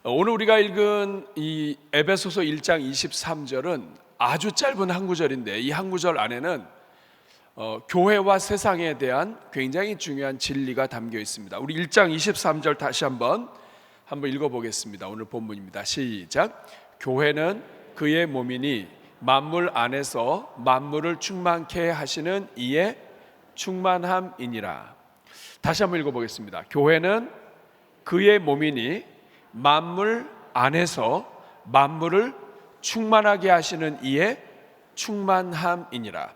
오늘 우리가 읽은 이 에베소서 1장 23절은 아주 짧은 한 구절인데, 이 한 구절 안에는 교회와 세상에 대한 굉장히 중요한 진리가 담겨 있습니다. 우리 1장 23절 다시 한번 읽어보겠습니다. 오늘 본문입니다. 시작. 교회는 그의 몸이니 만물 안에서 만물을 충만케 하시는 이의 충만함이니라. 다시 한번 읽어보겠습니다. 교회는 그의 몸이니 만물 안에서 만물을 충만하게 하시는 이의 충만함이니라.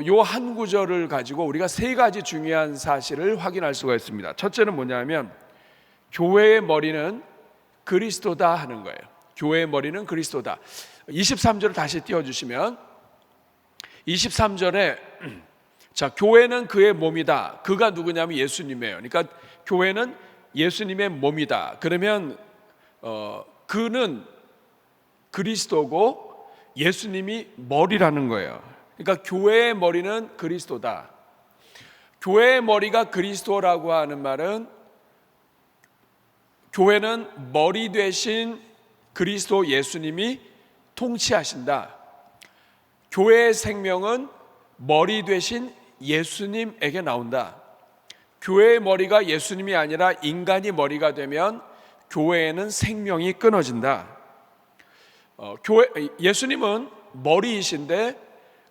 요 한 구절을 가지고 우리가 세 가지 중요한 사실을 확인할 수가 있습니다. 첫째는 뭐냐면 교회의 머리는 그리스도다 하는 거예요. 교회의 머리는 그리스도다. 23절을 다시 띄워주시면 23절에 자, 교회는 그의 몸이다. 그가 누구냐면 예수님이에요. 그러니까 교회는 예수님의 몸이다. 그러면 그는 그리스도고 예수님이 머리라는 거예요. 그러니까 교회의 머리는 그리스도다. 교회의 머리가 그리스도라고 하는 말은 교회는 머리 되신 그리스도 예수님이 통치하신다. 교회의 생명은 머리 되신 예수님에게 나온다. 교회의 머리가 예수님이 아니라 인간이 머리가 되면 교회에는 생명이 끊어진다. 예수님은 머리이신데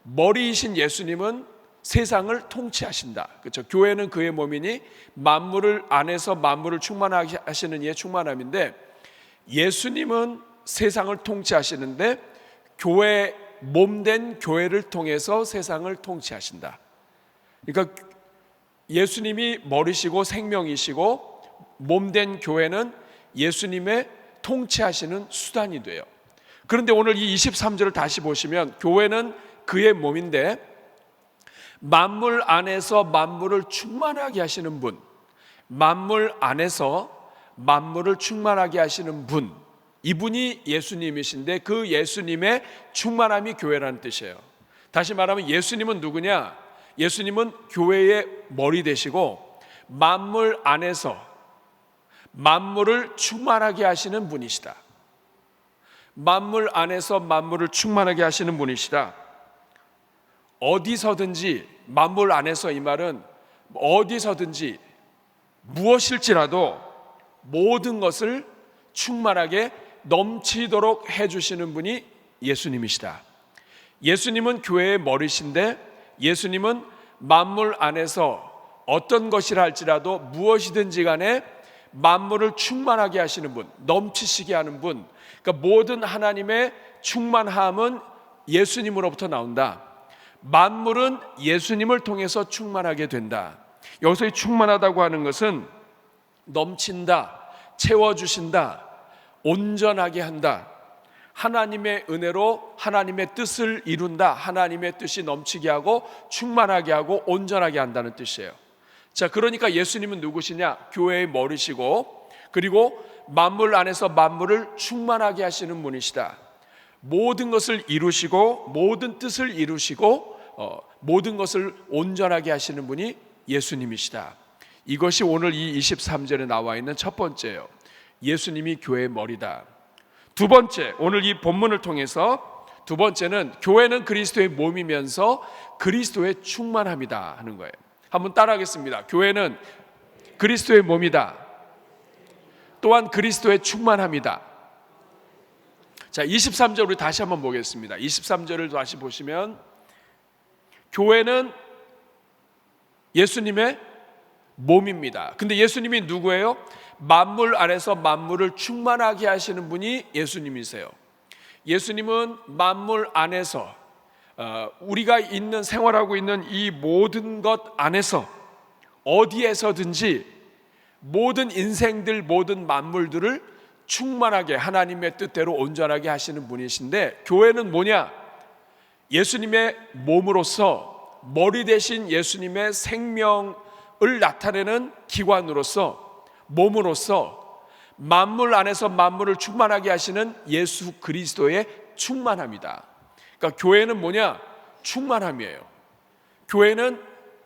머리이신 예수님은 세상을 통치하신다. 그렇죠? 교회는 그의 몸이니 만물을 안에서 만물을 충만하게 하시는 이의 충만함인데, 예수님은 세상을 통치하시는데 교회 몸된 교회를 통해서 세상을 통치하신다. 그러니까 예수님이 머리시고 생명이시고 몸된 교회는 예수님의 통치하시는 수단이 돼요. 그런데 오늘 이 23절을 다시 보시면 교회는 그의 몸인데 만물 안에서 만물을 충만하게 하시는 분, 만물 안에서 만물을 충만하게 하시는 분, 이분이 예수님이신데 그 예수님의 충만함이 교회라는 뜻이에요. 다시 말하면 예수님은 누구냐? 예수님은 교회의 머리 되시고 만물 안에서 만물을 충만하게 하시는 분이시다. 만물 안에서 만물을 충만하게 하시는 분이시다. 어디서든지, 만물 안에서 이 말은 어디서든지 무엇일지라도 모든 것을 충만하게 넘치도록 해주시는 분이 예수님이시다. 예수님은 교회의 머리신데 예수님은 만물 안에서 어떤 것이라 할지라도 무엇이든지 간에 만물을 충만하게 하시는 분, 넘치시게 하는 분. 그러니까 모든 하나님의 충만함은 예수님으로부터 나온다. 만물은 예수님을 통해서 충만하게 된다. 여기서 이 충만하다고 하는 것은 넘친다, 채워주신다, 온전하게 한다, 하나님의 은혜로 하나님의 뜻을 이룬다, 하나님의 뜻이 넘치게 하고 충만하게 하고 온전하게 한다는 뜻이에요. 자, 그러니까 예수님은 누구시냐? 교회의 머리시고 그리고 만물 안에서 만물을 충만하게 하시는 분이시다. 모든 것을 이루시고 모든 뜻을 이루시고 모든 것을 온전하게 하시는 분이 예수님이시다. 이것이 오늘 이 23절에 나와 있는 첫 번째예요. 예수님이 교회의 머리다. 두 번째, 오늘 이 본문을 통해서 두 번째는 교회는 그리스도의 몸이면서 그리스도의 충만함이다 하는 거예요. 한번 따라하겠습니다. 교회는 그리스도의 몸이다. 또한 그리스도의 충만함이다. 자, 23절 우리 다시 한번 보겠습니다. 23절을 다시 보시면 교회는 예수님의 몸입니다. 근데 예수님이 누구예요? 만물 안에서 만물을 충만하게 하시는 분이 예수님이세요. 예수님은 만물 안에서 우리가 있는 생활하고 있는 이 모든 것 안에서 어디에서든지 모든 인생들 모든 만물들을 충만하게 하나님의 뜻대로 온전하게 하시는 분이신데, 교회는 뭐냐? 예수님의 몸으로서 머리 대신 예수님의 생명을 나타내는 기관으로서 몸으로서 만물 안에서 만물을 충만하게 하시는 예수 그리스도의 충만함이다. 그러니까 교회는 뭐냐? 충만함이에요. 교회는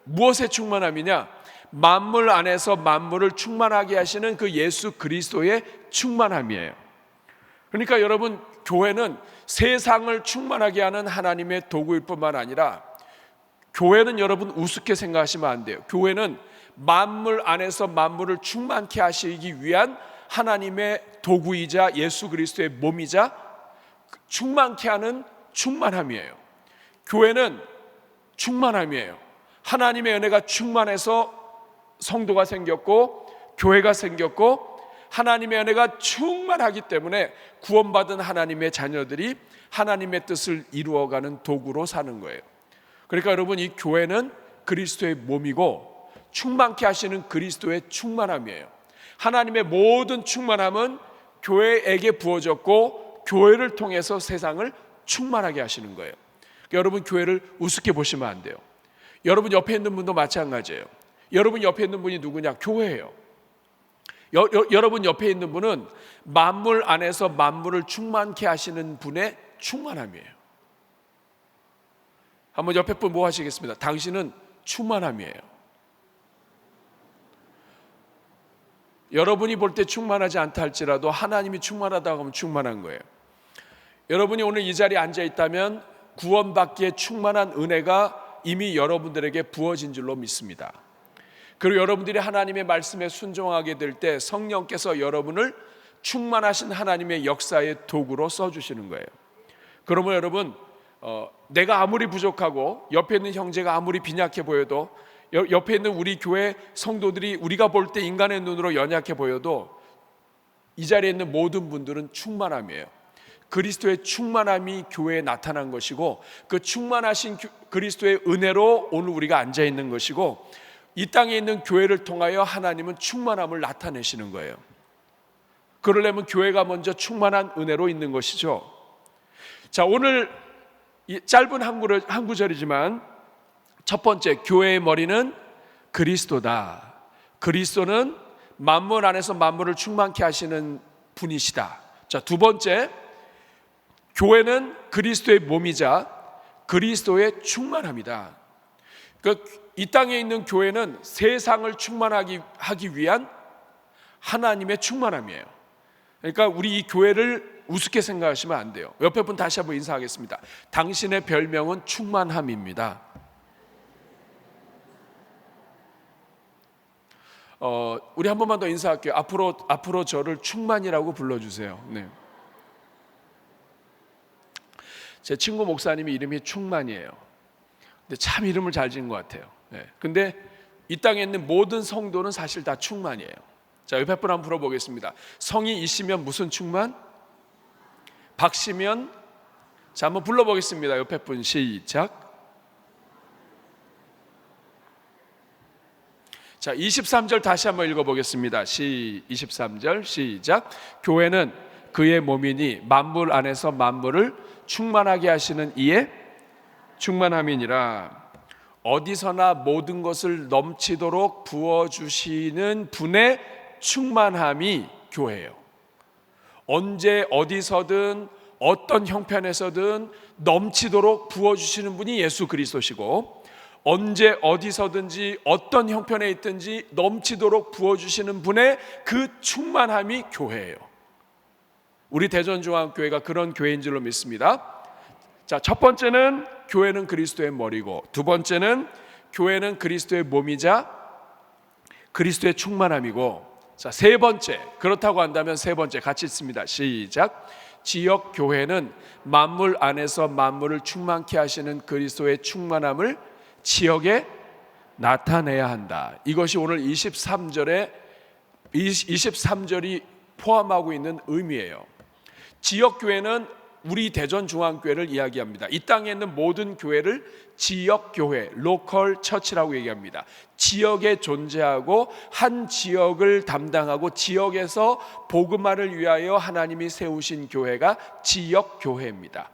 무엇의 충만함이냐? 만물 안에서 만물을 충만하게 하시는 그 예수 그리스도의 충만함이에요. 그러니까 여러분, 교회는 세상을 충만하게 하는 하나님의 도구일 뿐만 아니라, 교회는 여러분 우습게 생각하시면 안 돼요. 교회는 만물 안에서 만물을 충만케 하시기 위한 하나님의 도구이자 예수 그리스도의 몸이자 충만케 하는 충만함이에요. 교회는 충만함이에요. 하나님의 은혜가 충만해서 성도가 생겼고 교회가 생겼고, 하나님의 은혜가 충만하기 때문에 구원받은 하나님의 자녀들이 하나님의 뜻을 이루어가는 도구로 사는 거예요. 그러니까 여러분, 이 교회는 그리스도의 몸이고 충만케 하시는 그리스도의 충만함이에요. 하나님의 모든 충만함은 교회에게 부어졌고 교회를 통해서 세상을 충만하게 하시는 거예요. 그러니까 여러분, 교회를 우습게 보시면 안 돼요. 여러분 옆에 있는 분도 마찬가지예요. 여러분 옆에 있는 분이 누구냐? 교회예요. 여러분 옆에 있는 분은 만물 안에서 만물을 충만케 하시는 분의 충만함이에요. 한번 옆에 분 뭐 하시겠습니다. 당신은 충만함이에요. 여러분이 볼 때 충만하지 않다 할지라도 하나님이 충만하다고 하면 충만한 거예요. 여러분이 오늘 이 자리에 앉아 있다면 구원받기에 충만한 은혜가 이미 여러분들에게 부어진 줄로 믿습니다. 그리고 여러분들이 하나님의 말씀에 순종하게 될 때 성령께서 여러분을 충만하신 하나님의 역사의 도구로 써주시는 거예요. 그러면 여러분, 내가 아무리 부족하고 옆에 있는 형제가 아무리 빈약해 보여도, 옆에 있는 우리 교회 성도들이 우리가 볼 때 인간의 눈으로 연약해 보여도 이 자리에 있는 모든 분들은 충만함이에요. 그리스도의 충만함이 교회에 나타난 것이고, 그 충만하신 그리스도의 은혜로 오늘 우리가 앉아 있는 것이고, 이 땅에 있는 교회를 통하여 하나님은 충만함을 나타내시는 거예요. 그러려면 교회가 먼저 충만한 은혜로 있는 것이죠. 자, 오늘 이 짧은 한 구절이지만 첫 번째, 교회의 머리는 그리스도다. 그리스도는 만물 안에서 만물을 충만케 하시는 분이시다. 자, 두 번째, 교회는 그리스도의 몸이자 그리스도의 충만함이다. 이 땅에 있는 교회는 세상을 충만하기 위한 하나님의 충만함이에요. 그러니까 우리 이 교회를 우습게 생각하시면 안 돼요. 옆에 분 다시 한번 인사하겠습니다. 당신의 별명은 충만함입니다. 우리 한 번만 더 인사할게요. 앞으로 저를 충만이라고 불러주세요. 네. 제 친구 목사님이 이름이 충만이에요. 근데 참 이름을 잘 지은 것 같아요. 네. 근데 이 땅에 있는 모든 성도는 사실 다 충만이에요. 자, 옆에 분 한번 물어보겠습니다. 성이 이시면 무슨 충만? 박시면? 자, 한번 불러보겠습니다. 옆에 분 시작. 자, 23절 다시 한번 읽어보겠습니다. 23절 시작. 교회는 그의 몸이니 만물 안에서 만물을 충만하게 하시는 이의 충만함이니라. 어디서나 모든 것을 넘치도록 부어주시는 분의 충만함이 교회예요. 언제 어디서든 어떤 형편에서든 넘치도록 부어주시는 분이 예수 그리스도시고, 언제 어디서든지 어떤 형편에 있든지 넘치도록 부어주시는 분의 그 충만함이 교회예요. 우리 대전중앙교회가 그런 교회인 줄로 믿습니다. 자, 첫 번째는 교회는 그리스도의 머리고, 두 번째는 교회는 그리스도의 몸이자 그리스도의 충만함이고, 자, 세 번째, 그렇다고 한다면 세 번째 같이 읽습니다. 시작. 지역 교회는 만물 안에서 만물을 충만케 하시는 그리스도의 충만함을 지역에 나타내야 한다. 이것이 오늘 23절이 포함하고 있는 의미예요. 지역교회는 우리 대전중앙교회를 이야기합니다. 이 땅에 있는 모든 교회를 지역교회, 로컬 처치라고 얘기합니다. 지역에 존재하고 한 지역을 담당하고 지역에서 복음화를 위하여 하나님이 세우신 교회가 지역교회입니다.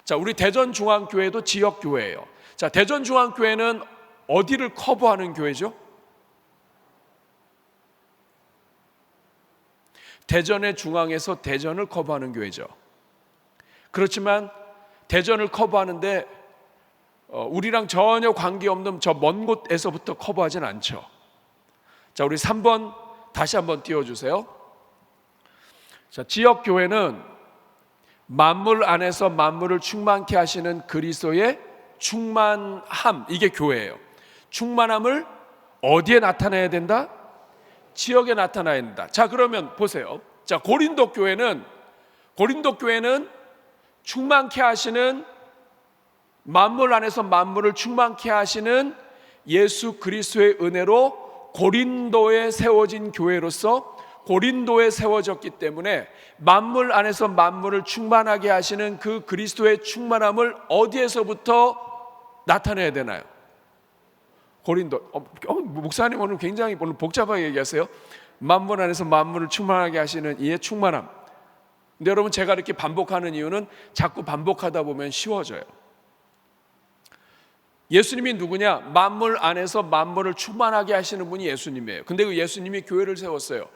자, 우리 대전중앙교회도 지역교회예요. 자, 대전중앙교회는 어디를 커버하는 교회죠? 대전의 중앙에서 대전을 커버하는 교회죠. 그렇지만 대전을 커버하는데 우리랑 전혀 관계없는 저 먼 곳에서부터 커버하진 않죠. 자, 우리 3번 다시 한번 띄워주세요. 자, 지역교회는 만물 안에서 만물을 충만케 하시는 그리스도의 충만함, 이게 교회예요. 충만함을 어디에 나타내야 된다? 지역에 나타나야 된다. 자, 그러면 보세요. 자, 고린도 교회는 충만케 하시는, 만물 안에서 만물을 충만케 하시는 예수 그리스도의 은혜로 고린도에 세워진 교회로서 고린도에 세워졌기 때문에 만물 안에서 만물을 충만하게 하시는 그 그리스도의 충만함을 어디에서부터 나타내야 되나요? 고린도. 목사님 오늘 굉장히 복잡하게 얘기하세요. 만물 안에서 만물을 충만하게 하시는 이의 충만함. 근데 여러분, 제가 이렇게 반복하는 이유는 자꾸 반복하다 보면 쉬워져요. 예수님이 누구냐? 만물 안에서 만물을 충만하게 하시는 분이 예수님이에요. 근데 그 예수님이 교회를 세웠어요.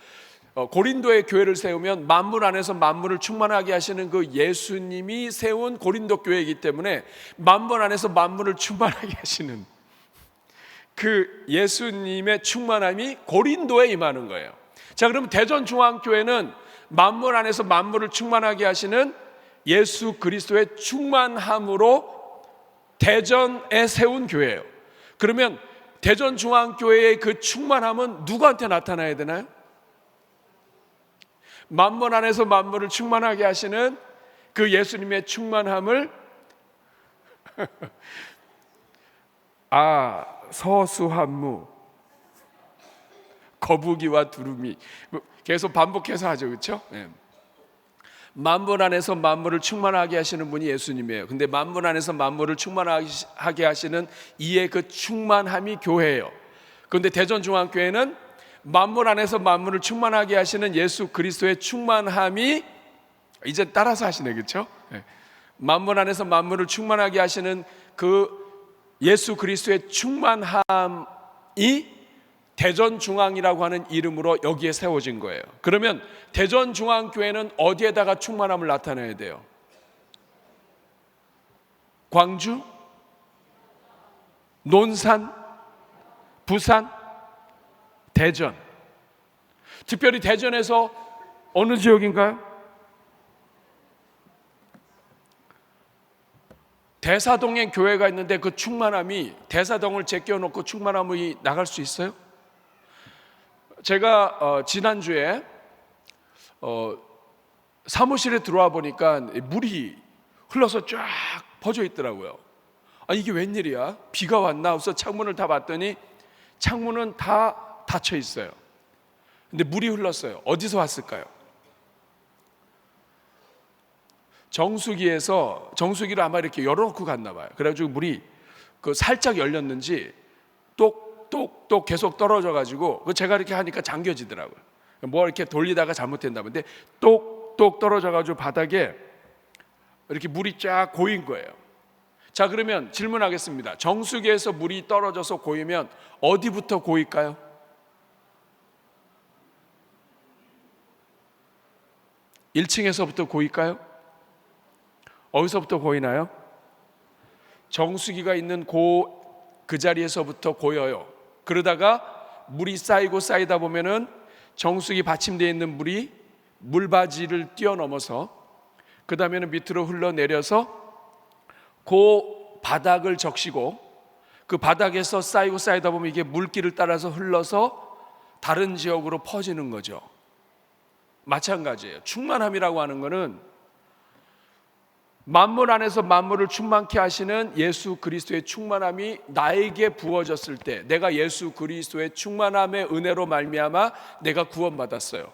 고린도의 교회를 세우면 만물 안에서 만물을 충만하게 하시는 그 예수님이 세운 고린도 교회이기 때문에 만물 안에서 만물을 충만하게 하시는 그 예수님의 충만함이 고린도에 임하는 거예요. 자, 그럼 대전중앙교회는 만물 안에서 만물을 충만하게 하시는 예수 그리스도의 충만함으로 대전에 세운 교회예요. 그러면 대전중앙교회의 그 충만함은 누구한테 나타나야 되나요? 만물 안에서 만물을 충만하게 하시는 그 예수님의 충만함을 서수한무, 거북이와 두루미, 계속 반복해서 하죠, 그렇죠? 네. 만물 안에서 만물을 충만하게 하시는 분이 예수님이에요. 근데 만물 안에서 만물을 충만하게 하시는 이의 그 충만함이 교회예요. 그런데 대전중앙교회는 만물 안에서 만물을 충만하게 하시는 예수 그리스도의 충만함이, 이제 따라서 하시네, 그렇죠? 네. 만물 안에서 만물을 충만하게 하시는 그 예수 그리스도의 충만함이 대전중앙이라고 하는 이름으로 여기에 세워진 거예요. 그러면 대전중앙교회는 어디에다가 충만함을 나타내야 돼요? 광주? 논산? 부산? 대전. 특별히 대전에서 어느 지역인가요? 대사동에 교회가 있는데 그 충만함이, 대사동을 제껴놓고 충만함이 나갈 수 있어요? 제가 지난주에 사무실에 들어와 보니까 물이 흘러서 쫙 퍼져 있더라고요. 이게 웬일이야? 비가 왔나? 그래서 창문을 다 봤더니 창문은 다 닫혀 있어요. 근데 물이 흘렀어요. 어디서 왔을까요? 정수기를 아마 이렇게 열어놓고 갔나 봐요. 그래가지고 물이 살짝 열렸는지 똑똑똑 계속 떨어져 가지고, 제가 이렇게 하니까 잠겨지더라고요. 뭐 이렇게 돌리다가 잘못했나 본데 똑똑 떨어져 가지고 바닥에 이렇게 물이 쫙 고인 거예요. 자, 그러면 질문하겠습니다. 정수기에서 물이 떨어져서 고이면 어디부터 고일까요? (1층에서부터) 고일까요? 어디서부터 고이나요? 정수기가 있는 그 자리에서부터 고여요. 그러다가 물이 쌓이다 보면은 정수기 받침대에 있는 물이 물바지를 뛰어넘어서 그 다음에는 밑으로 흘러내려서 그 바닥을 적시고, 그 바닥에서 쌓이다 보면 이게 물길을 따라서 흘러서 다른 지역으로 퍼지는 거죠. 마찬가지예요. 충만함이라고 하는 것은 만물 안에서 만물을 충만케 하시는 예수 그리스도의 충만함이 나에게 부어졌을 때, 내가 예수 그리스도의 충만함의 은혜로 말미암아 내가 구원받았어요.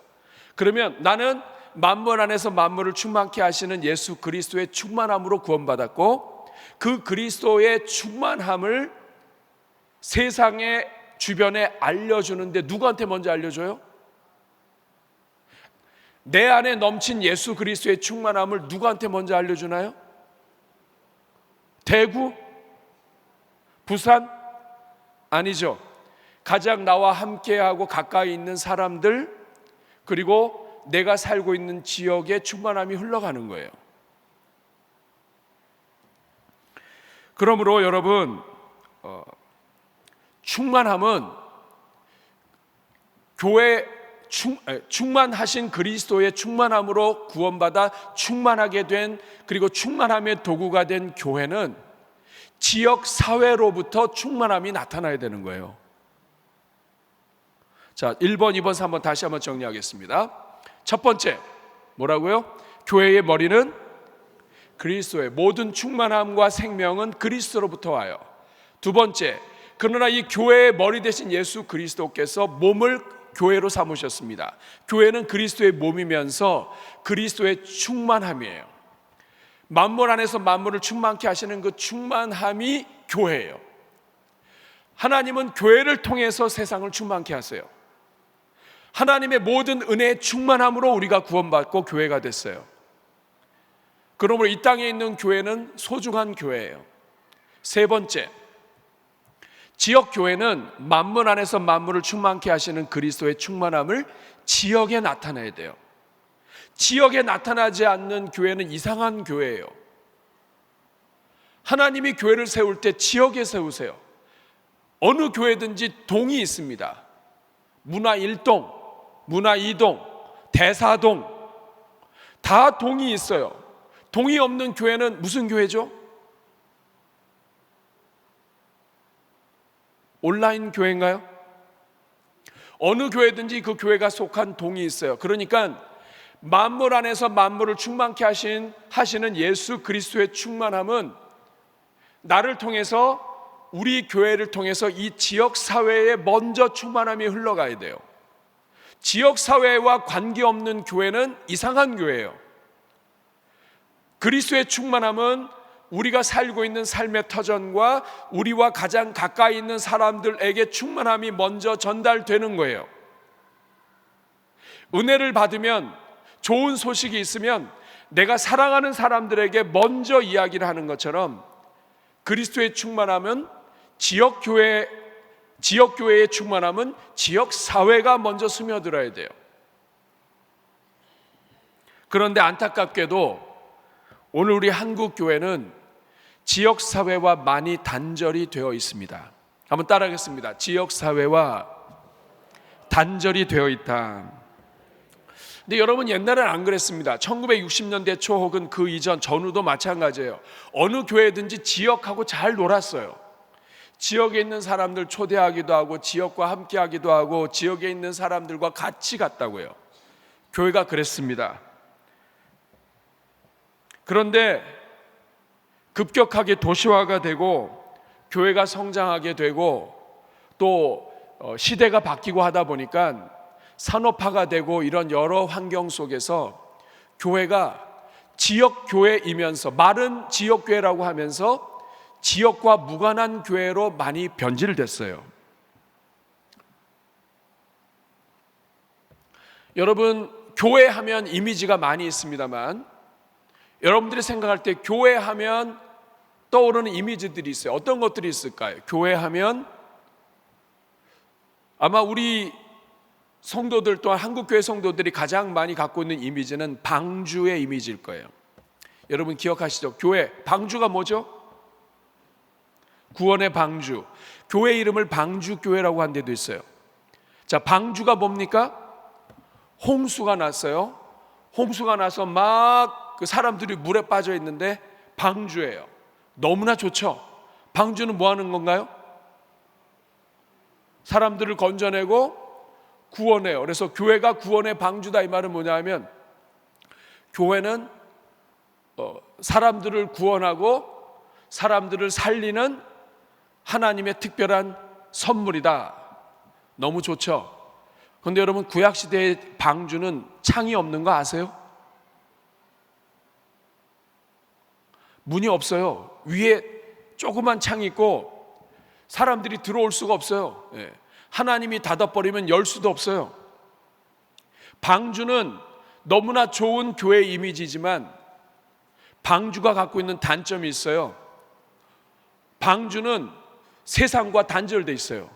그러면 나는 만물 안에서 만물을 충만케 하시는 예수 그리스도의 충만함으로 구원받았고, 그 그리스도의 충만함을 세상의 주변에 알려주는데 누구한테 먼저 알려줘요? 내 안에 넘친 예수 그리스도의 충만함을 누구한테 먼저 알려주나요? 대구? 부산? 아니죠. 가장 나와 함께하고 가까이 있는 사람들, 그리고 내가 살고 있는 지역에 충만함이 흘러가는 거예요. 그러므로 여러분, 충만함은 교회 충만하신 그리스도의 충만함으로 구원받아 충만하게 된, 그리고 충만함의 도구가 된 교회는 지역 사회로부터 충만함이 나타나야 되는 거예요. 자, 1번, 2번, 3번 다시 한번 정리하겠습니다. 첫 번째, 뭐라고요? 교회의 머리는 그리스도의 모든 충만함과 생명은 그리스도로부터 와요. 두 번째, 그러나 이 교회의 머리 되신 예수 그리스도께서 몸을 교회로 삼으셨습니다. 교회는 그리스도의 몸이면서 그리스도의 충만함이에요. 만물 안에서 만물을 충만케 하시는 그 충만함이 교회예요. 하나님은 교회를 통해서 세상을 충만케 하세요. 하나님의 모든 은혜의 충만함으로 우리가 구원받고 교회가 됐어요. 그러므로 이 땅에 있는 교회는 소중한 교회예요. 세 번째, 지역 교회는 만물 안에서 만물을 충만케 하시는 그리스도의 충만함을 지역에 나타내야 돼요. 지역에 나타나지 않는 교회는 이상한 교회예요. 하나님이 교회를 세울 때 지역에 세우세요. 어느 교회든지 동이 있습니다. 문화 1동, 문화 2동, 대사동, 다 동이 있어요. 동이 없는 교회는 무슨 교회죠? 온라인 교회인가요? 어느 교회든지 그 교회가 속한 동이 있어요. 그러니까 만물 안에서 만물을 충만케 하시는 예수 그리스도의 충만함은 나를 통해서, 우리 교회를 통해서 이 지역 사회에 먼저 충만함이 흘러가야 돼요. 지역 사회와 관계없는 교회는 이상한 교회예요. 그리스도의 충만함은 우리가 살고 있는 삶의 터전과 우리와 가장 가까이 있는 사람들에게 충만함이 먼저 전달되는 거예요. 은혜를 받으면, 좋은 소식이 있으면 내가 사랑하는 사람들에게 먼저 이야기를 하는 것처럼 그리스도의 충만함은 지역교회의 충만함은 지역사회가 먼저 스며들어야 돼요. 그런데 안타깝게도 오늘 우리 한국교회는 지역사회와 많이 단절이 되어 있습니다. 한번 따라하겠습니다. 지역사회와 단절이 되어 있다. 근데 여러분, 옛날엔 안 그랬습니다. 1960년대 초 혹은 그 이전, 전후도 마찬가지예요. 어느 교회든지 지역하고 잘 놀았어요. 지역에 있는 사람들 초대하기도 하고, 지역과 함께 하기도 하고, 지역에 있는 사람들과 같이 갔다고요. 교회가 그랬습니다. 그런데 급격하게 도시화가 되고 교회가 성장하게 되고 또 시대가 바뀌고 하다 보니까 산업화가 되고 이런 여러 환경 속에서 교회가 지역교회이면서, 말은 지역교회라고 하면서 지역과 무관한 교회로 많이 변질됐어요. 여러분, 교회하면 이미지가 많이 있습니다만 여러분들이 생각할 때 교회하면 떠오르는 이미지들이 있어요. 어떤 것들이 있을까요? 교회하면 아마 우리 성도들 또한 한국교회 성도들이 가장 많이 갖고 있는 이미지는 방주의 이미지일 거예요. 여러분 기억하시죠? 교회, 방주가 뭐죠? 구원의 방주. 교회 이름을 방주교회라고 한 데도 있어요. 자, 방주가 뭡니까? 홍수가 났어요. 홍수가 나서 막 그 사람들이 물에 빠져 있는데 방주예요. 너무나 좋죠? 방주는 뭐 하는 건가요? 사람들을 건져내고 구원해요. 그래서 교회가 구원의 방주다, 이 말은 뭐냐 하면 교회는 사람들을 구원하고 사람들을 살리는 하나님의 특별한 선물이다. 너무 좋죠? 그런데 여러분, 구약시대의 방주는 창이 없는 거 아세요? 문이 없어요. 위에 조그만 창이 있고 사람들이 들어올 수가 없어요. 하나님이 닫아버리면 열 수도 없어요. 방주는 너무나 좋은 교회 이미지지만 방주가 갖고 있는 단점이 있어요. 방주는 세상과 단절돼 있어요.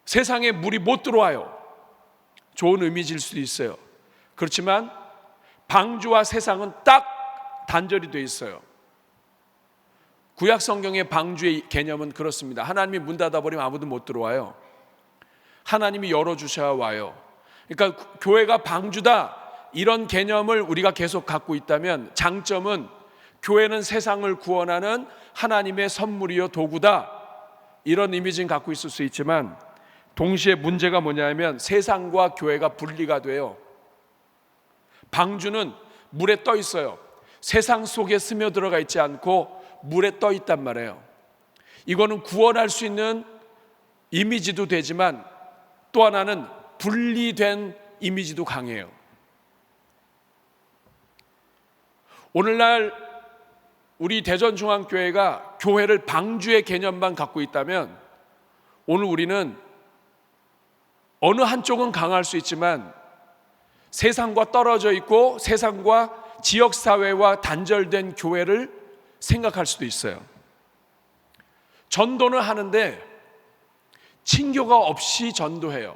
세상에 물이 못 들어와요. 좋은 이미지일 수도 있어요. 그렇지만 방주와 세상은 딱 단절이 돼 있어요. 구약 성경의 방주의 개념은 그렇습니다. 하나님이 문 닫아버리면 아무도 못 들어와요. 하나님이 열어주셔야 와요. 그러니까 교회가 방주다, 이런 개념을 우리가 계속 갖고 있다면 장점은 교회는 세상을 구원하는 하나님의 선물이요 도구다, 이런 이미지는 갖고 있을 수 있지만 동시에 문제가 뭐냐면 세상과 교회가 분리가 돼요. 방주는 물에 떠 있어요. 세상 속에 스며들어가 있지 않고 물에 떠 있단 말이에요. 이거는 구원할 수 있는 이미지도 되지만 또 하나는 분리된 이미지도 강해요. 오늘날 우리 대전중앙교회가 교회를 방주의 개념만 갖고 있다면 오늘 우리는 어느 한쪽은 강할 수 있지만 세상과 떨어져 있고 세상과 지역사회와 단절된 교회를 생각할 수도 있어요. 전도는 하는데 친교가 없이 전도해요.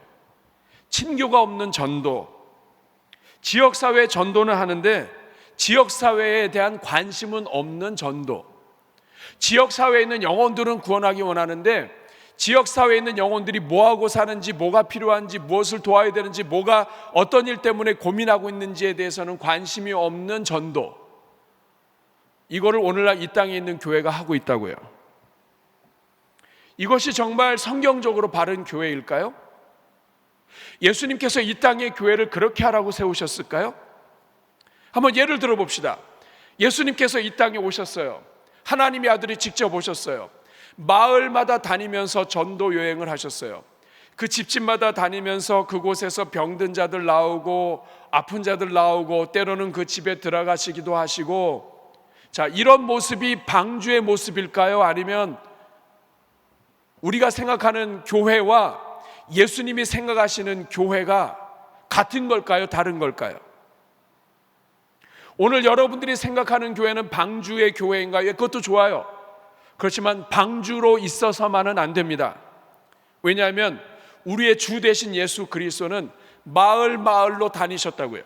친교가 없는 전도. 지역사회 전도는 하는데 지역사회에 대한 관심은 없는 전도. 지역사회에 있는 영혼들은 구원하기 원하는데 지역사회에 있는 영혼들이 뭐하고 사는지, 뭐가 필요한지, 무엇을 도와야 되는지, 뭐가 어떤 일 때문에 고민하고 있는지에 대해서는 관심이 없는 전도. 이거를 오늘날 이 땅에 있는 교회가 하고 있다고요. 이것이 정말 성경적으로 바른 교회일까요? 예수님께서 이 땅에 교회를 그렇게 하라고 세우셨을까요? 한번 예를 들어 봅시다. 예수님께서 이 땅에 오셨어요. 하나님의 아들이 직접 오셨어요. 마을마다 다니면서 전도 여행을 하셨어요. 그 집집마다 다니면서 그곳에서 병든 자들 나오고 아픈 자들 나오고 때로는 그 집에 들어가시기도 하시고, 자, 이런 모습이 방주의 모습일까요? 아니면 우리가 생각하는 교회와 예수님이 생각하시는 교회가 같은 걸까요? 다른 걸까요? 오늘 여러분들이 생각하는 교회는 방주의 교회인가요? 그것도 좋아요. 그렇지만 방주로 있어서만은 안 됩니다. 왜냐하면 우리의 주 되신 예수 그리스도는 마을로 다니셨다고요.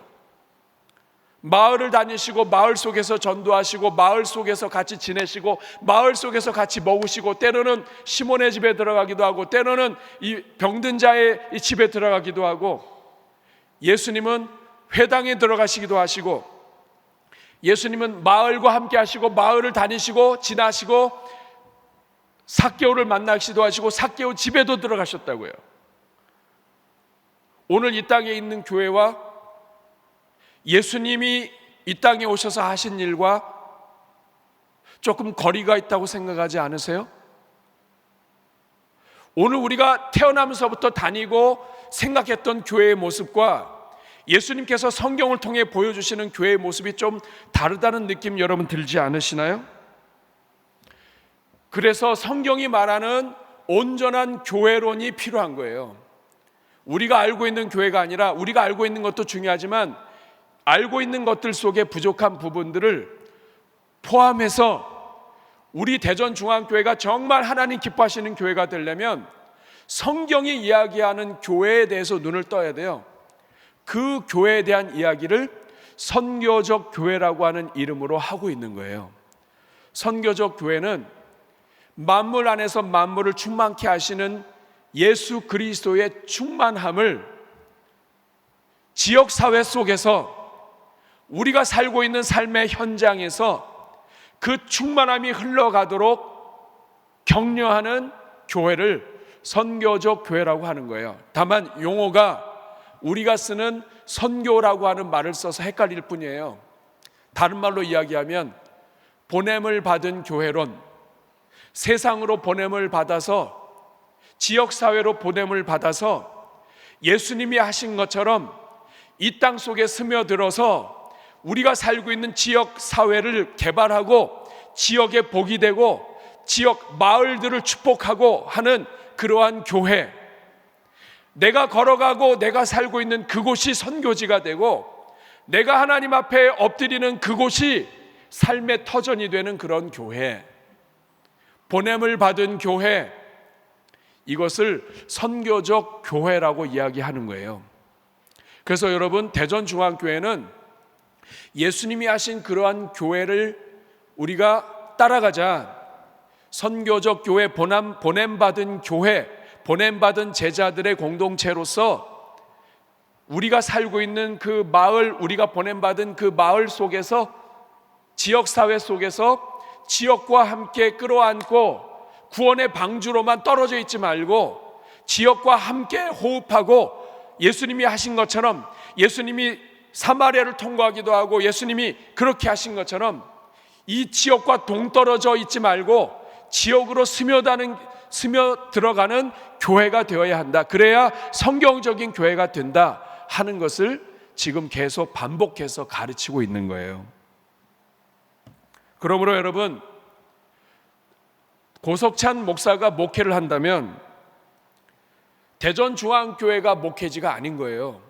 마을을 다니시고 마을 속에서 전도하시고 마을 속에서 같이 지내시고 마을 속에서 같이 먹으시고 때로는 시몬의 집에 들어가기도 하고 때로는 이 병든 자의 이 집에 들어가기도 하고, 예수님은 회당에 들어가시기도 하시고, 예수님은 마을과 함께 하시고 마을을 다니시고 지나시고 삭개오를 만나시기도 하시고 삭개오 집에도 들어가셨다고요. 오늘 이 땅에 있는 교회와 예수님이 이 땅에 오셔서 하신 일과 조금 거리가 있다고 생각하지 않으세요? 오늘 우리가 태어나면서부터 다니고 생각했던 교회의 모습과 예수님께서 성경을 통해 보여주시는 교회의 모습이 좀 다르다는 느낌 여러분 들지 않으시나요? 그래서 성경이 말하는 온전한 교회론이 필요한 거예요. 우리가 알고 있는 교회가 아니라, 우리가 알고 있는 것도 중요하지만 알고 있는 것들 속에 부족한 부분들을 포함해서 우리 대전중앙교회가 정말 하나님 기뻐하시는 교회가 되려면 성경이 이야기하는 교회에 대해서 눈을 떠야 돼요. 그 교회에 대한 이야기를 선교적 교회라고 하는 이름으로 하고 있는 거예요. 선교적 교회는 만물 안에서 만물을 충만케 하시는 예수 그리스도의 충만함을 지역사회 속에서 우리가 살고 있는 삶의 현장에서 그 충만함이 흘러가도록 격려하는 교회를 선교적 교회라고 하는 거예요. 다만 용어가 우리가 쓰는 선교라고 하는 말을 써서 헷갈릴 뿐이에요. 다른 말로 이야기하면 보냄을 받은 교회론, 세상으로 보냄을 받아서 지역사회로 보냄을 받아서 예수님이 하신 것처럼 이 땅 속에 스며들어서 우리가 살고 있는 지역사회를 개발하고 지역에 복이 되고 지역 마을들을 축복하고 하는 그러한 교회, 내가 걸어가고 내가 살고 있는 그곳이 선교지가 되고 내가 하나님 앞에 엎드리는 그곳이 삶의 터전이 되는 그런 교회, 보냄을 받은 교회, 이것을 선교적 교회라고 이야기하는 거예요. 그래서 여러분, 대전중앙교회는 예수님이 하신 그러한 교회를 우리가 따라가자, 선교적 교회, 보냄받은 교회, 보냄받은 제자들의 공동체로서 우리가 살고 있는 그 마을, 우리가 보냄받은 그 마을 속에서, 지역사회 속에서 지역과 함께 끌어안고 구원의 방주로만 떨어져 있지 말고 지역과 함께 호흡하고, 예수님이 하신 것처럼, 예수님이 사마리아를 통과하기도 하고 예수님이 그렇게 하신 것처럼 이 지역과 동떨어져 있지 말고 지역으로 스며 들어가는 교회가 되어야 한다. 그래야 성경적인 교회가 된다 하는 것을 지금 계속 반복해서 가르치고 있는 거예요. 그러므로 여러분, 고석찬 목사가 목회를 한다면 대전중앙교회가 목회지가 아닌 거예요.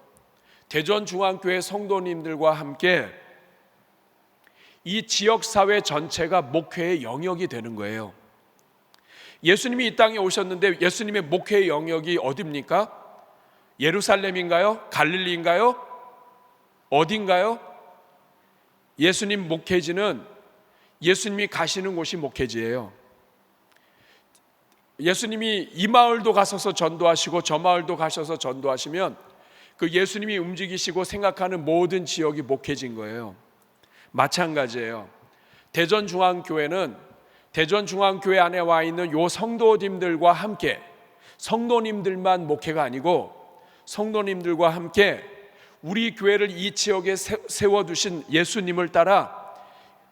대전중앙교회 성도님들과 함께 이 지역사회 전체가 목회의 영역이 되는 거예요. 예수님이 이 땅에 오셨는데 예수님의 목회의 영역이 어디입니까? 예루살렘인가요? 갈릴리인가요? 어딘가요? 예수님 목회지는 예수님이 가시는 곳이 목회지예요. 예수님이 이 마을도 가셔서 전도하시고 저 마을도 가셔서 전도하시면 그 예수님이 움직이시고 생각하는 모든 지역이 목회지인 거예요. 마찬가지예요. 대전중앙교회는 대전중앙교회 안에 와 있는 요 성도님들과 함께, 성도님들만 목회가 아니고 성도님들과 함께 우리 교회를 이 지역에 세워두신 예수님을 따라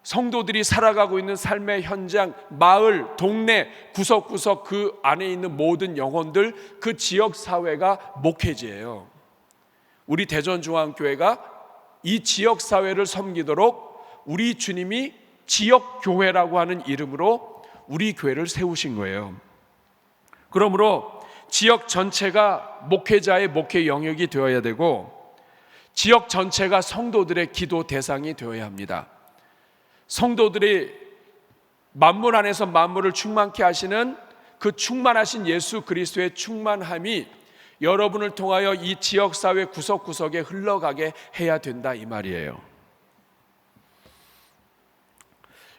성도들이 살아가고 있는 삶의 현장, 마을, 동네, 구석구석 그 안에 있는 모든 영혼들, 그 지역사회가 목회지예요. 우리 대전중앙교회가 이 지역사회를 섬기도록 우리 주님이 지역교회라고 하는 이름으로 우리 교회를 세우신 거예요. 그러므로 지역 전체가 목회자의 목회 영역이 되어야 되고 지역 전체가 성도들의 기도 대상이 되어야 합니다. 성도들이 만물 안에서 만물을 충만케 하시는 그 충만하신 예수 그리스도의 충만함이 여러분을 통하여 이 지역사회 구석구석에 흘러가게 해야 된다, 이 말이에요.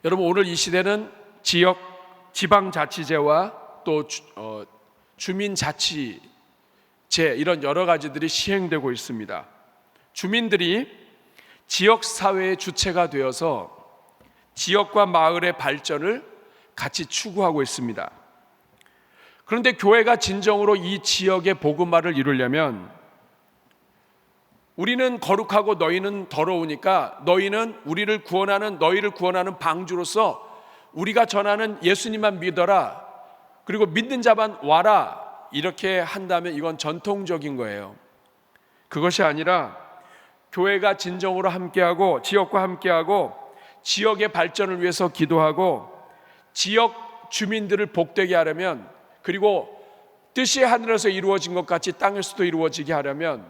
여러분, 오늘 이 시대는 지방자치제와 또 주민자치제, 이런 여러 가지들이 시행되고 있습니다. 주민들이 지역사회의 주체가 되어서 지역과 마을의 발전을 같이 추구하고 있습니다. 그런데 교회가 진정으로 이 지역의 복음화를 이루려면 우리는 거룩하고 너희는 더러우니까 너희를 구원하는 방주로서 우리가 전하는 예수님만 믿어라, 그리고 믿는 자만 와라, 이렇게 한다면 이건 전통적인 거예요. 그것이 아니라 교회가 진정으로 함께하고 지역과 함께하고 지역의 발전을 위해서 기도하고 지역 주민들을 복되게 하려면, 그리고 뜻이 하늘에서 이루어진 것 같이 땅에서도 이루어지게 하려면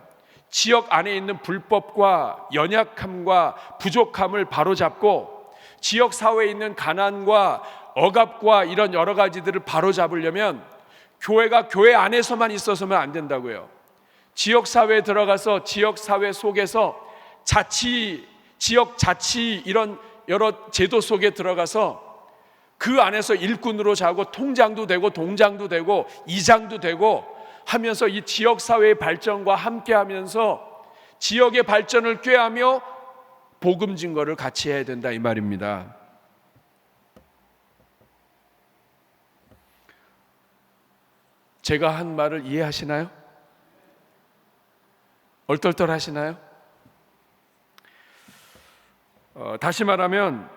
지역 안에 있는 불법과 연약함과 부족함을 바로잡고 지역 사회에 있는 가난과 억압과 이런 여러 가지들을 바로잡으려면 교회가 교회 안에서만 있어서는 안 된다고요. 지역 사회에 들어가서 지역 사회 속에서 지역 자치 이런 여러 제도 속에 들어가서 그 안에서 일꾼으로 자고 통장도 되고 동장도 되고 이장도 되고 하면서 이 지역사회의 발전과 함께하면서 지역의 발전을 꾀하며 복음 증거를 같이 해야 된다, 이 말입니다. 제가 한 말을 이해하시나요? 얼떨떨하시나요? 다시 말하면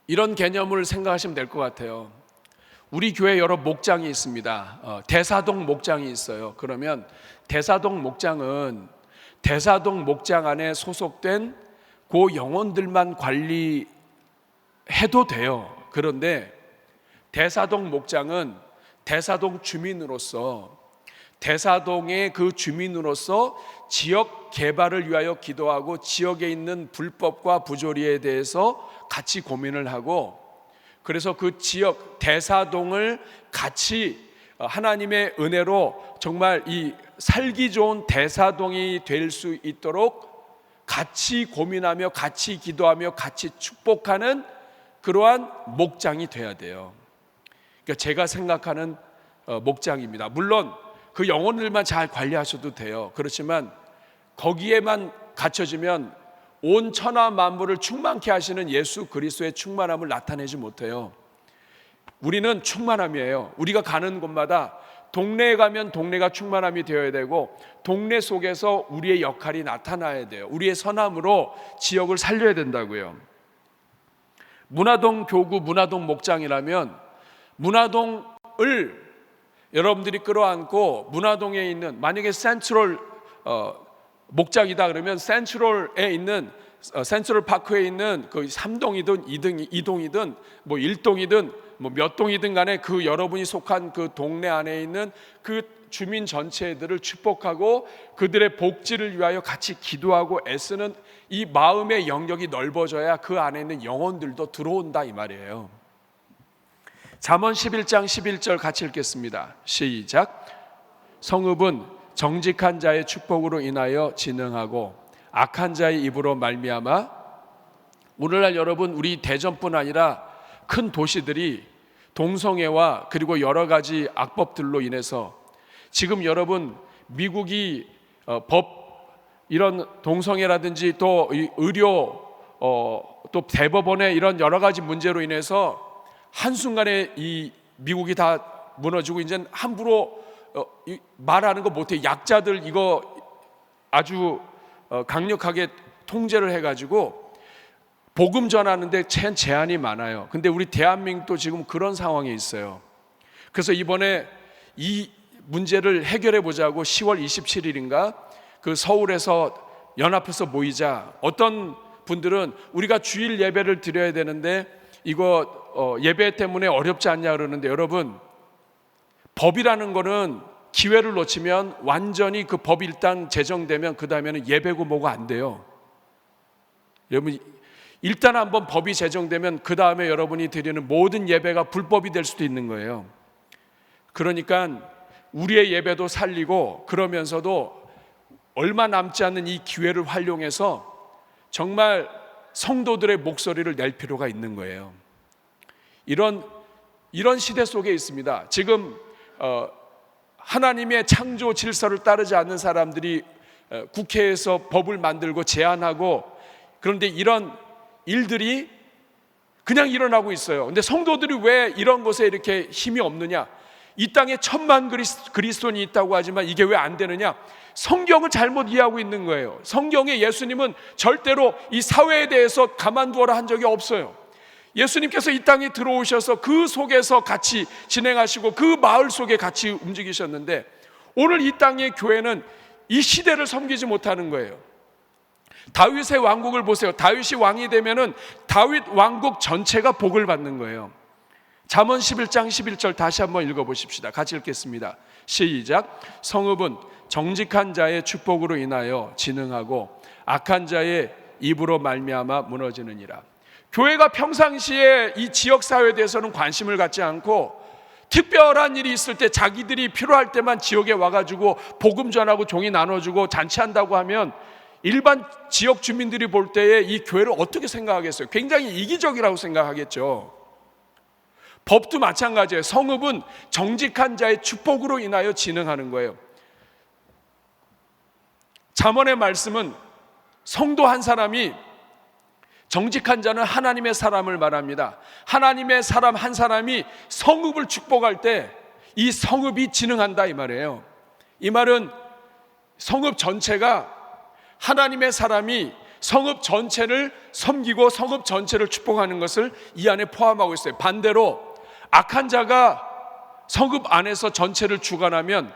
이런 개념을 생각하시면 될 것 같아요. 우리 교회 여러 목장이 있습니다. 대사동 목장이 있어요. 그러면 대사동 목장은 대사동 목장 안에 소속된 그 영혼들만 관리해도 돼요. 그런데 대사동 목장은 대사동 주민으로서, 대사동의 그 주민으로서 지역 개발을 위하여 기도하고 지역에 있는 불법과 부조리에 대해서 같이 고민을 하고, 그래서 그 지역 대사동을 같이 하나님의 은혜로 정말 이 살기 좋은 대사동이 될 수 있도록 같이 고민하며 같이 기도하며 같이 축복하는 그러한 목장이 돼야 돼요. 그러니까 제가 생각하는 목장입니다. 물론 그 영혼들만 잘 관리하셔도 돼요. 그렇지만 거기에만 갇혀지면 온 천하 만물을 충만케 하시는 예수 그리스도의 충만함을 나타내지 못해요. 우리는 충만함이에요. 우리가 가는 곳마다 동네에 가면 동네가 충만함이 되어야 되고, 동네 속에서 우리의 역할이 나타나야 돼요. 우리의 선함으로 지역을 살려야 된다고요. 문화동 교구, 문화동 목장이라면 문화동을 여러분들이 끌어안고, 문화동에 있는, 만약에 센트럴 목장이다 그러면 센트럴에 있는, 센트럴 파크에 있는 그 3동이든 2동이든 뭐 1동이든 뭐 몇 동이든 간에 그 여러분이 속한 그 동네 안에 있는 그 주민 전체들을 축복하고 그들의 복지를 위하여 같이 기도하고 애쓰는 이 마음의 영역이 넓어져야 그 안에 있는 영혼들도 들어온다, 이 말이에요. 잠언 11장 11절 같이 읽겠습니다. 시작. 성읍은 정직한 자의 축복으로 인하여 진흥하고 악한 자의 입으로 말미암아. 오늘날 여러분, 우리 대전뿐 아니라 큰 도시들이 동성애와 그리고 여러 가지 악법들로 인해서 지금 여러분 미국이 이런 동성애라든지 또 의료 또 대법원의 이런 여러 가지 문제로 인해서 한순간에 이 미국이 다 무너지고 이제 함부로 말하는 거 못해. 약자들 이거 아주 강력하게 통제를 해가지고 복음 전하는데 제한이 많아요. 근데 우리 대한민국도 지금 그런 상황에 있어요. 그래서 이번에 이 문제를 해결해 보자고 10월 27일인가 그 서울에서 연합해서 모이자. 어떤 분들은 우리가 주일 예배를 드려야 되는데 이거 예배 때문에 어렵지 않냐 그러는데, 여러분, 법이라는 거는 기회를 놓치면 완전히 그 법이 일단 제정되면 그 다음에는 예배고 뭐가 안 돼요. 여러분, 일단 한번 법이 제정되면 그 다음에 여러분이 드리는 모든 예배가 불법이 될 수도 있는 거예요. 그러니까 우리의 예배도 살리고 그러면서도 얼마 남지 않는 이 기회를 활용해서 정말 성도들의 목소리를 낼 필요가 있는 거예요. 이런 시대 속에 있습니다. 지금 하나님의 창조 질서를 따르지 않는 사람들이 국회에서 법을 만들고 제안하고, 그런데 이런 일들이 그냥 일어나고 있어요. 근데 성도들이 왜 이런 것에 이렇게 힘이 없느냐? 이 땅에 1000만 그리스도인이 있다고 하지만 이게 왜 안 되느냐? 성경을 잘못 이해하고 있는 거예요. 성경에 예수님은 절대로 이 사회에 대해서 가만두어라 한 적이 없어요. 예수님께서 이 땅에 들어오셔서 그 속에서 같이 진행하시고 그 마을 속에 같이 움직이셨는데, 오늘 이 땅의 교회는 이 시대를 섬기지 못하는 거예요. 다윗의 왕국을 보세요. 다윗이 왕이 되면은 다윗 왕국 전체가 복을 받는 거예요. 잠언 11장 11절 다시 한번 읽어보십시다. 같이 읽겠습니다. 시작. 성읍은 정직한 자의 축복으로 인하여 진흥하고 악한 자의 입으로 말미암아 무너지느니라. 교회가 평상시에 이 지역사회에 대해서는 관심을 갖지 않고 특별한 일이 있을 때 자기들이 필요할 때만 지역에 와가지고 복음 전하고 종이 나눠주고 잔치한다고 하면 일반 지역 주민들이 볼 때에 이 교회를 어떻게 생각하겠어요? 굉장히 이기적이라고 생각하겠죠. 법도 마찬가지예요. 성읍은 정직한 자의 축복으로 인하여 진흥하는 거예요. 잠언의 말씀은 성도 한 사람이, 정직한 자는 하나님의 사람을 말합니다. 하나님의 사람 한 사람이 성읍을 축복할 때 이 성읍이 진흥한다, 이 말이에요. 이 말은 성읍 전체가, 하나님의 사람이 성읍 전체를 섬기고 성읍 전체를 축복하는 것을 이 안에 포함하고 있어요. 반대로 악한 자가 성읍 안에서 전체를 주관하면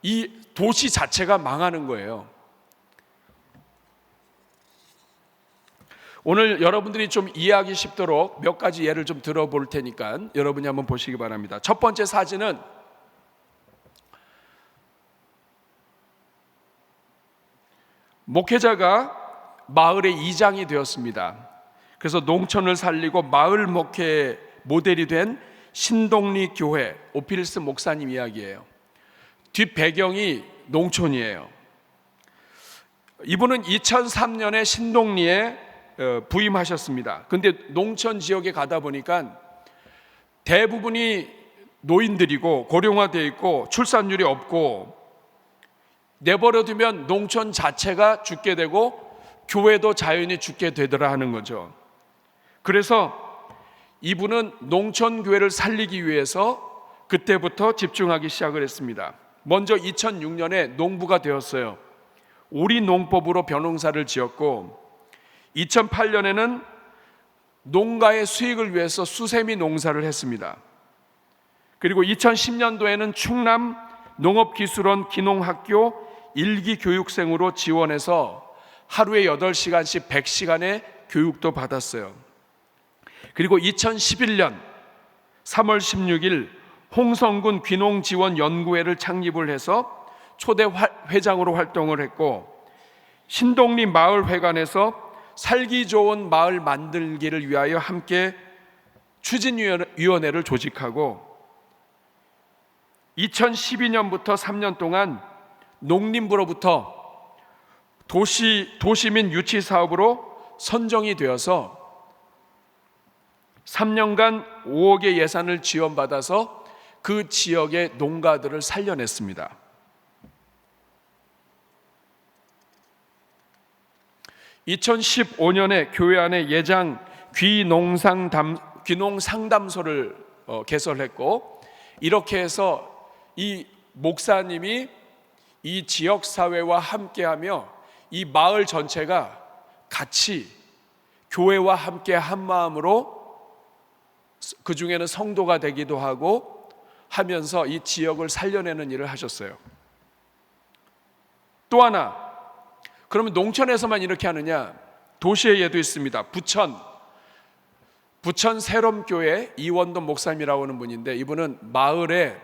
이 도시 자체가 망하는 거예요. 오늘 여러분들이 좀 이해하기 쉽도록 몇 가지 예를 좀 들어볼 테니까 여러분이 한번 보시기 바랍니다. 첫 번째 사진은 목회자가 마을의 이장이 되었습니다. 그래서 농촌을 살리고 마을 목회 모델이 된 신동리 교회 오필스 목사님 이야기예요. 뒷 배경이 농촌이에요. 이분은 2003년에 신동리에 부임하셨습니다. 근데 농촌 지역에 가다 보니까 대부분이 노인들이고 고령화되어 있고 출산율이 없고 내버려두면 농촌 자체가 죽게 되고 교회도 자연히 죽게 되더라 하는 거죠. 그래서 이분은 농촌 교회를 살리기 위해서 그때부터 집중하기 시작을 했습니다. 먼저 2006년에 농부가 되었어요. 오리 농법으로 벼농사를 지었고 2008년에는 농가의 수익을 위해서 수세미 농사를 했습니다. 그리고 2010년도에는 충남 농업기술원 기농학교 1기 교육생으로 지원해서 하루에 8시간씩 100시간의 교육도 받았어요. 그리고 2011년 3월 16일 홍성군 귀농지원연구회를 창립을 해서 초대 회장으로 활동을 했고 신동리 마을회관에서 살기 좋은 마을 만들기를 위하여 함께 추진위원회를 조직하고 2012년부터 3년 동안 농림부로부터 도시민 유치 사업으로 선정이 되어서 3년간 5억의 예산을 지원받아서 그 지역의 농가들을 살려냈습니다. 2015년에 교회 안에 예장 귀농상담소를 개설했고 이렇게 해서 이 목사님이 이 지역사회와 함께하며 이 마을 전체가 같이 교회와 함께 한마음으로 그 중에는 성도가 되기도 하고 하면서 이 지역을 살려내는 일을 하셨어요. 또 하나, 그러면 농촌에서만 이렇게 하느냐? 도시의 예도 있습니다. 부천 새롬교회 이원돈 목사님이라고 하는 분인데 이분은 마을에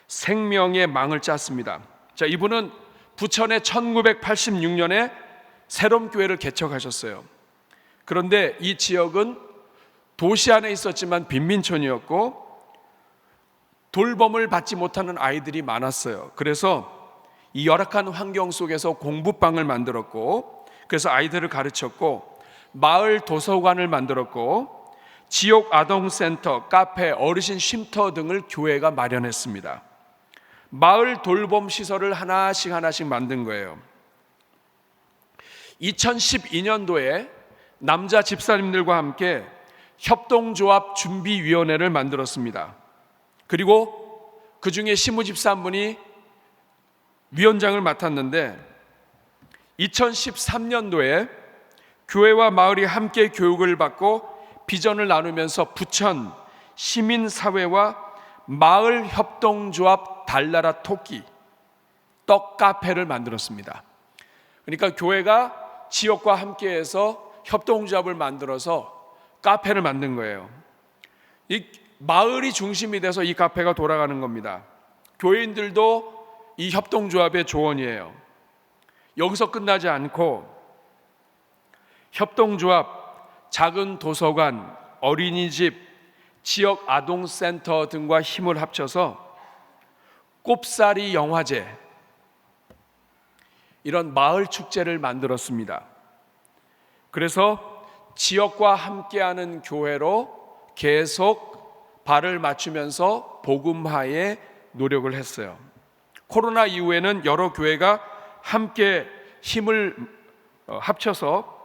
생명의 망을 짰습니다. 자, 이분은 부천에 1986년에 새롬교회를 개척하셨어요. 그런데 이 지역은 도시 안에 있었지만 빈민촌이었고 돌봄을 받지 못하는 아이들이 많았어요. 그래서 이 열악한 환경 속에서 공부방을 만들었고 그래서 아이들을 가르쳤고 마을 도서관을 만들었고 지역 아동센터, 카페, 어르신 쉼터 등을 교회가 마련했습니다. 마을 돌봄 시설을 하나씩 만든 거예요. 2012년도에 남자 집사님들과 함께 협동조합 준비위원회를 만들었습니다. 그리고 그 중에 시무집사 한 분이 위원장을 맡았는데 2013년도에 교회와 마을이 함께 교육을 받고 비전을 나누면서 부천 시민사회와 마을협동조합 달나라 토끼 떡카페를 만들었습니다. 그러니까 교회가 지역과 함께해서 협동조합을 만들어서 카페를 만든 거예요. 이 마을이 중심이 돼서 이 카페가 돌아가는 겁니다. 교인들도 이 협동조합의 조언이에요. 여기서 끝나지 않고 협동조합, 작은 도서관, 어린이집, 지역 아동센터 등과 힘을 합쳐서 꼽사리 영화제 이런 마을 축제를 만들었습니다. 그래서 지역과 함께하는 교회로 계속 발을 맞추면서 복음화에 노력을 했어요. 코로나 이후에는 여러 교회가 함께 힘을 합쳐서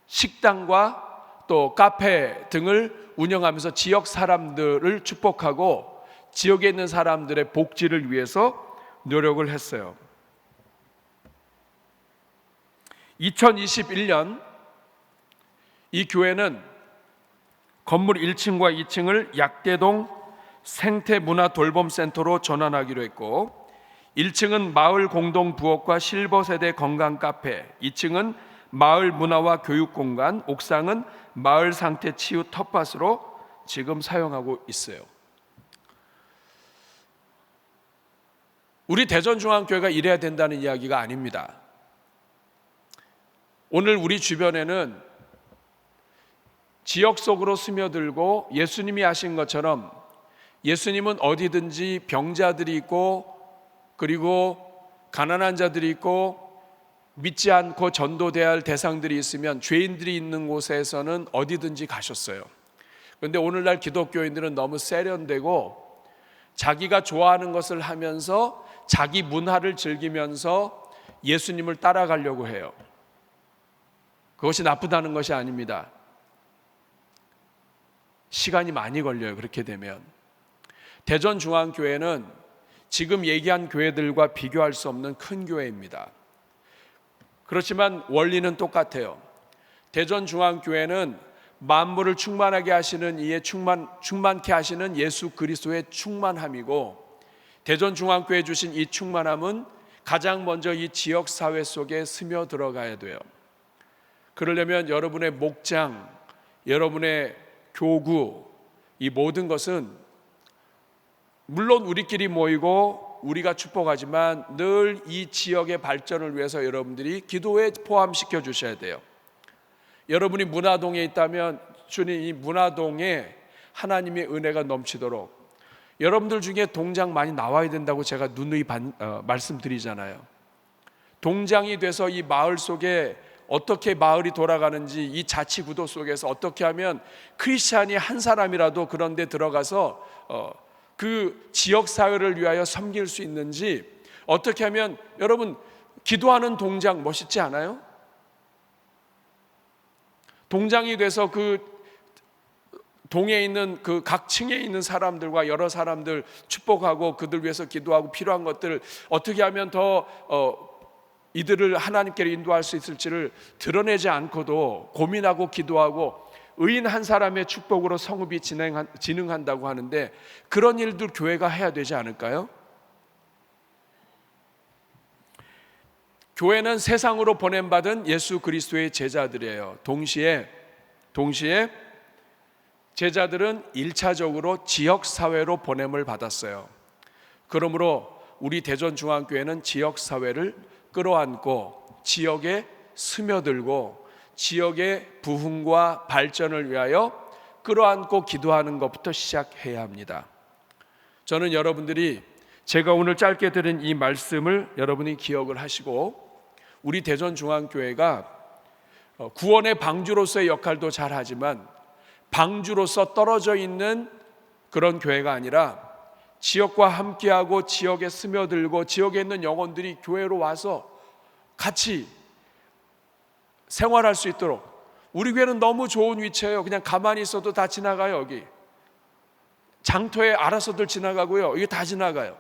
식당과 또 카페 등을 운영하면서 지역 사람들을 축복하고 지역에 있는 사람들의 복지를 위해서 노력을 했어요. 2021년 이 교회는 건물 1층과 2층을 약대동 생태문화돌봄센터로 전환하기로 했고 1층은 마을 공동부엌과 실버세대 건강카페, 2층은 마을 문화와 교육공간, 옥상은 마을 상태 치유 텃밭으로 지금 사용하고 있어요. 우리 대전중앙교회가 이래야 된다는 이야기가 아닙니다. 오늘 우리 주변에는 지역 속으로 스며들고 예수님이 하신 것처럼 예수님은 어디든지 병자들이 있고 그리고 가난한 자들이 있고 믿지 않고 전도돼야 할 대상들이 있으면 죄인들이 있는 곳에서는 어디든지 가셨어요. 그런데 오늘날 기독교인들은 너무 세련되고 자기가 좋아하는 것을 하면서 자기 문화를 즐기면서 예수님을 따라가려고 해요. 그것이 나쁘다는 것이 아닙니다. 시간이 많이 걸려요. 그렇게 되면. 대전중앙교회는 지금 얘기한 교회들과 비교할 수 없는 큰 교회입니다. 그렇지만 원리는 똑같아요. 대전중앙교회는 만물을 충만하게 하시는 이에 충만케 하시는 예수 그리스도의 충만함이고, 대전중앙교회 주신 이 충만함은 가장 먼저 이 지역사회 속에 스며들어가야 돼요. 그러려면 여러분의 목장, 여러분의 교구, 이 모든 것은 물론 우리끼리 모이고 우리가 축복하지만 늘 이 지역의 발전을 위해서 여러분들이 기도에 포함시켜 주셔야 돼요. 여러분이 문화동에 있다면 주님, 이 문화동에 하나님의 은혜가 넘치도록, 여러분들 중에 동장 많이 나와야 된다고 제가 누누이 말씀드리잖아요. 동장이 돼서 이 마을 속에 어떻게 마을이 돌아가는지, 이 자치구도 속에서 어떻게 하면 크리스찬이 한 사람이라도 그런 데 들어가서 그 지역사회를 위하여 섬길 수 있는지, 어떻게 하면, 여러분 기도하는 동장 멋있지 않아요? 동장이 돼서 그 동에 있는 그 각 층에 있는 사람들과 여러 사람들 축복하고 그들 위해서 기도하고 필요한 것들을 어떻게 하면 더 이들을 하나님께로 인도할 수 있을지를 드러내지 않고도 고민하고 기도하고 의인 한 사람의 축복으로 성읍이 진흥한다고 하는데, 그런 일들 교회가 해야 되지 않을까요? 교회는 세상으로 보냄받은 예수 그리스도의 제자들이에요. 동시에 제자들은 1차적으로 지역사회로 보냄을 받았어요. 그러므로 우리 대전중앙교회는 지역사회를 끌어안고 지역에 스며들고 지역의 부흥과 발전을 위하여 끌어안고 기도하는 것부터 시작해야 합니다. 저는 여러분들이 제가 오늘 짧게 드린 이 말씀을 여러분이 기억을 하시고, 우리 대전중앙교회가 구원의 방주로서의 역할도 잘하지만 방주로서 떨어져 있는 그런 교회가 아니라 지역과 함께하고 지역에 스며들고 지역에 있는 영혼들이 교회로 와서 같이 생활할 수 있도록. 우리 교회는 너무 좋은 위치예요. 그냥 가만히 있어도 다 지나가요. 여기 장터에 알아서들 지나가고요. 이게 다 지나가요.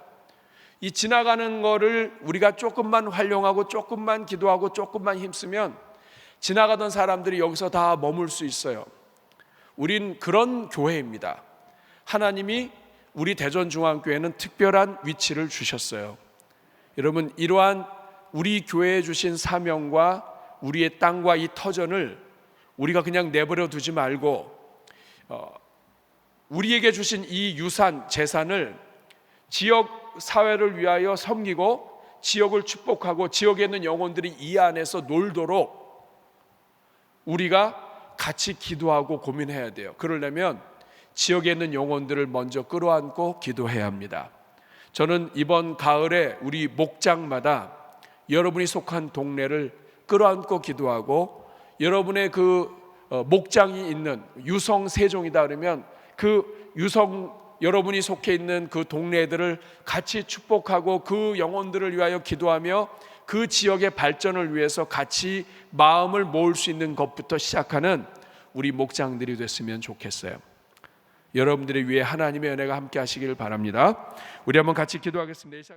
이 지나가는 거를 우리가 조금만 활용하고 조금만 기도하고 조금만 힘쓰면 지나가던 사람들이 여기서 다 머물 수 있어요. 우린 그런 교회입니다. 하나님이 우리 대전중앙교회는 특별한 위치를 주셨어요. 여러분, 이러한 우리 교회에 주신 사명과 우리의 땅과 이 터전을 우리가 그냥 내버려 두지 말고 우리에게 주신 이 유산, 재산을 지역 사회를 위하여 섬기고 지역을 축복하고 지역에 있는 영혼들이 이 안에서 놀도록 우리가 같이 기도하고 고민해야 돼요. 그러려면 지역에 있는 영혼들을 먼저 끌어안고 기도해야 합니다. 저는 이번 가을에 우리 목장마다 여러분이 속한 동네를 끌어안고 기도하고, 여러분의 그 목장이 있는 유성 세종이다 그러면 그 유성 여러분이 속해 있는 그 동네들을 같이 축복하고 그 영혼들을 위하여 기도하며 그 지역의 발전을 위해서 같이 마음을 모을 수 있는 것부터 시작하는 우리 목장들이 됐으면 좋겠어요. 여러분들을 위해 하나님의 은혜가 함께 하시길 바랍니다. 우리 한번 같이 기도하겠습니다.